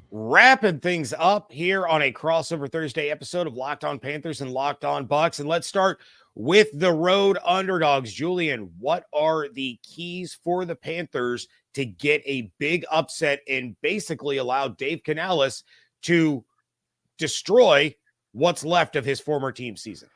Wrapping things up here on a crossover Thursday episode of Locked On Panthers and Locked On Bucs. And let's start with the road underdogs. Julian, what are the keys for the Panthers to get a big upset and basically allow Dave Canales to destroy what's left of his former team season?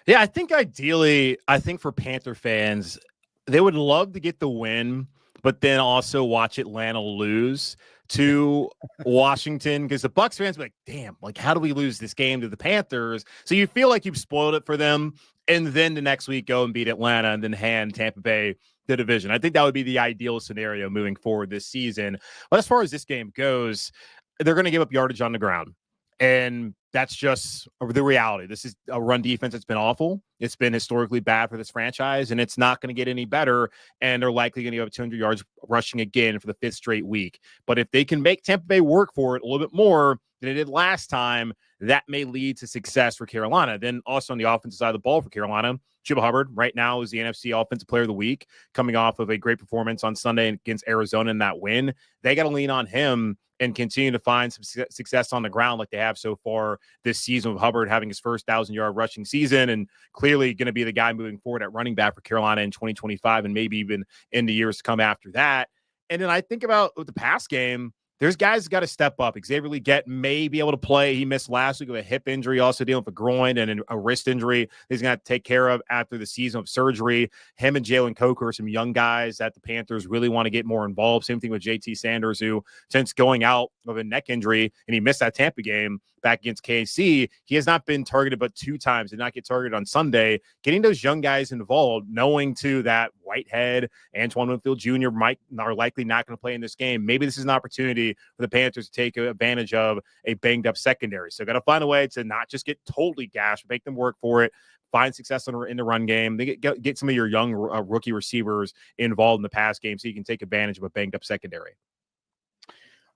Yeah, I think ideally, for Panther fans, they would love to get the win, but then also watch Atlanta lose to Washington, because the Bucs fans be like, damn, like, how do we lose this game to the Panthers? So you feel like you've spoiled it for them, and then the next week go and beat Atlanta and then hand Tampa Bay the division. I think that would be the ideal scenario moving forward this season. But as far as this game goes, they're going to give up yardage on the ground. And that's just the reality. This is a run defense that's been awful. It's been historically bad for this franchise, and it's not going to get any better. And they're likely going to give up 200 yards rushing again for the 5th straight week. But if they can make Tampa Bay work for it a little bit more than it did last time, that may lead to success for Carolina. Then also on the offensive side of the ball for Carolina, Chuba Hubbard right now is the NFC Offensive Player of the Week, coming off of a great performance on Sunday against Arizona in that win. They got to lean on him and continue to find some success on the ground like they have so far this season, with Hubbard having his first 1,000-yard rushing season and clearly going to be the guy moving forward at running back for Carolina in 2025 and maybe even in the years to come after that. And then I think about the pass game. There's guys that got to step up. Xavier Legette may be able to play. He missed last week with a hip injury, also dealing with a groin and a wrist injury he's going to have to take care of after the season of surgery. Him and Jalen Coker are some young guys that the Panthers really want to get more involved. Same thing with JT Sanders, who, since going out of a neck injury and he missed that Tampa game back against KC, he has not been targeted but 2 times, did not get targeted on Sunday. Getting those young guys involved, knowing too that Whitehead, Antoine Winfield Jr. are likely not going to play in this game. Maybe this is an opportunity for the Panthers to take advantage of a banged up secondary. So got to find a way to not just get totally gashed, make them work for it, find success in the run game. They get some of your young rookie receivers involved in the pass game so you can take advantage of a banged up secondary.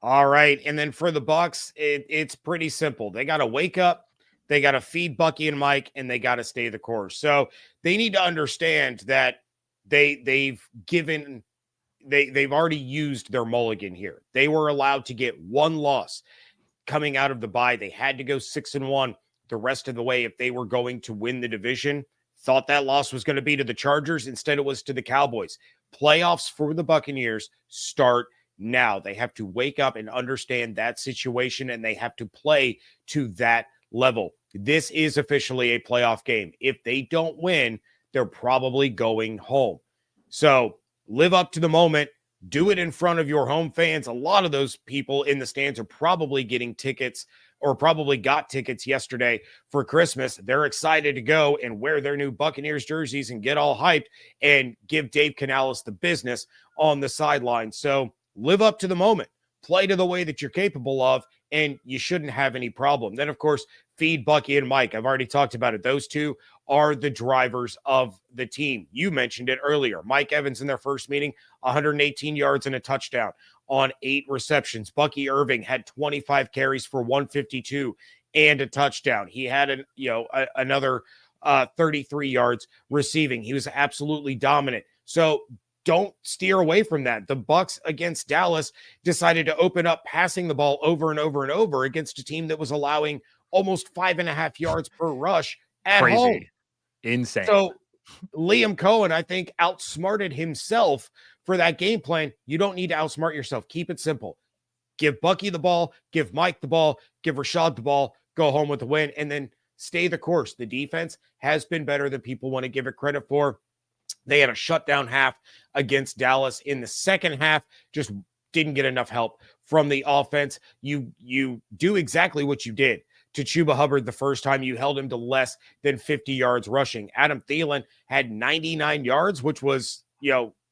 All right. And then for the Bucs, it's pretty simple. They got to wake up, they got to feed Bucky and Mike, and they got to stay the course. So they need to understand that they've already used their mulligan here. They were allowed to get 1 loss coming out of the bye. They had to go 6-1 the rest of the way if they were going to win the division. Thought that loss was going to be to the Chargers. Instead, it was to the Cowboys. Playoffs for the Buccaneers start now. They have to wake up and understand that situation, and they have to play to that level. This is officially a playoff game. If they don't win, they're probably going home. So live up to the moment. Do it in front of your home fans. A lot of those people in the stands are probably getting tickets or probably got tickets yesterday for Christmas. They're excited to go and wear their new Buccaneers jerseys and get all hyped and give Dave Canales the business on the sideline. So live up to the moment. Play to the way that you're capable of, and you shouldn't have any problem. Then, of course, feed Bucky and Mike. I've already talked about it. Those two are the drivers of the team. You mentioned it earlier. Mike Evans in their first meeting, 118 yards and a touchdown on 8 receptions. Bucky Irving had 25 carries for 152 and a touchdown. He had another 33 yards receiving. He was absolutely dominant. So don't steer away from that. The Bucs against Dallas decided to open up passing the ball over and over and over against a team that was allowing almost 5.5 yards per rush at home. Insane. So Liam Cohen, I think, outsmarted himself for that game plan. You don't need to outsmart yourself. Keep it simple. Give Bucky the ball, give Mike the ball, give Rashad the ball, go home with the win, and then stay the course. The defense has been better than people want to give it credit for. They had a shutdown half against Dallas. In the second half, just didn't get enough help from the offense. You do exactly what you did to Chuba Hubbard the first time. You held him to less than 50 yards rushing. Adam Thielen had 99 yards, which was,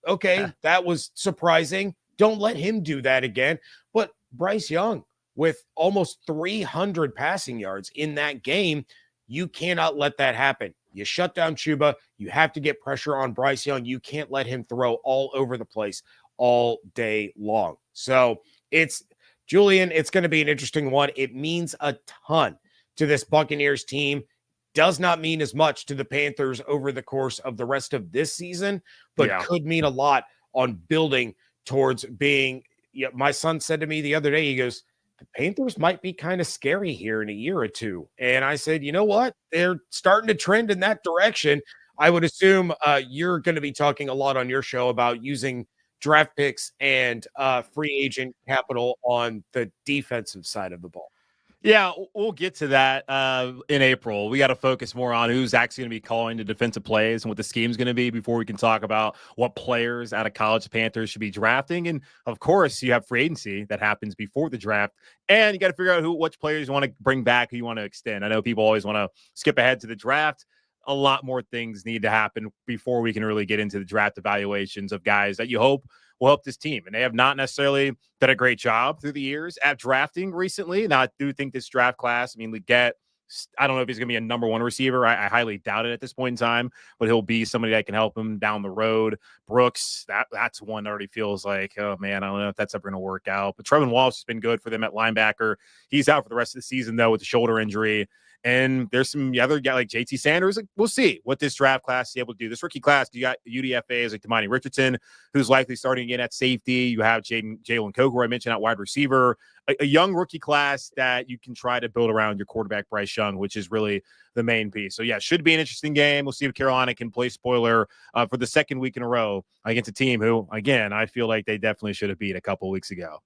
okay, that was surprising. Don't let him do that again. But Bryce Young with almost 300 passing yards in that game, you cannot let that happen. You shut down Chuba. You have to get pressure on Bryce Young. You can't let him throw all over the place all day long. So Julian, it's going to be an interesting one. It means a ton to this Buccaneers team. Does not mean as much to the Panthers over the course of the rest of this season, but could mean a lot on building towards being. My son said to me the other day, he goes, the Panthers might be kind of scary here in a year or two. And I said, you know what? They're starting to trend in that direction. I would assume you're going to be talking a lot on your show about using draft picks and free agent capital on the defensive side of the ball. Yeah, we'll get to that in April. We got to focus more on who's actually going to be calling the defensive plays and what the scheme's going to be before we can talk about what players out of college the Panthers should be drafting. And of course, you have free agency that happens before the draft, and you got to figure out which players you want to bring back, who you want to extend. I know people always want to skip ahead to the draft. A lot more things need to happen before we can really get into the draft evaluations of guys that you hope will help this team. And they have not necessarily done a great job through the years at drafting recently. Now, I do think this draft class, I mean, I don't know if he's going to be a number one receiver. I highly doubt it at this point in time, but he'll be somebody that can help him down the road. Brooks, that's one that already feels like, oh, man, I don't know if that's ever going to work out. But Trevin Walsh has been good for them at linebacker. He's out for the rest of the season, though, with a shoulder injury. And there's some other guy like JT Sanders. Like, we'll see what this draft class is able to do. This rookie class, you got UDFAs like Damani Richardson, who's likely starting again at safety. You have Jalen Coker, I mentioned, at wide receiver. A young rookie class that you can try to build around your quarterback, Bryce Young, which is really the main piece. So, yeah, should be an interesting game. We'll see if Carolina can play spoiler for the second week in a row against a team who, again, I feel like they definitely should have beat a couple weeks ago.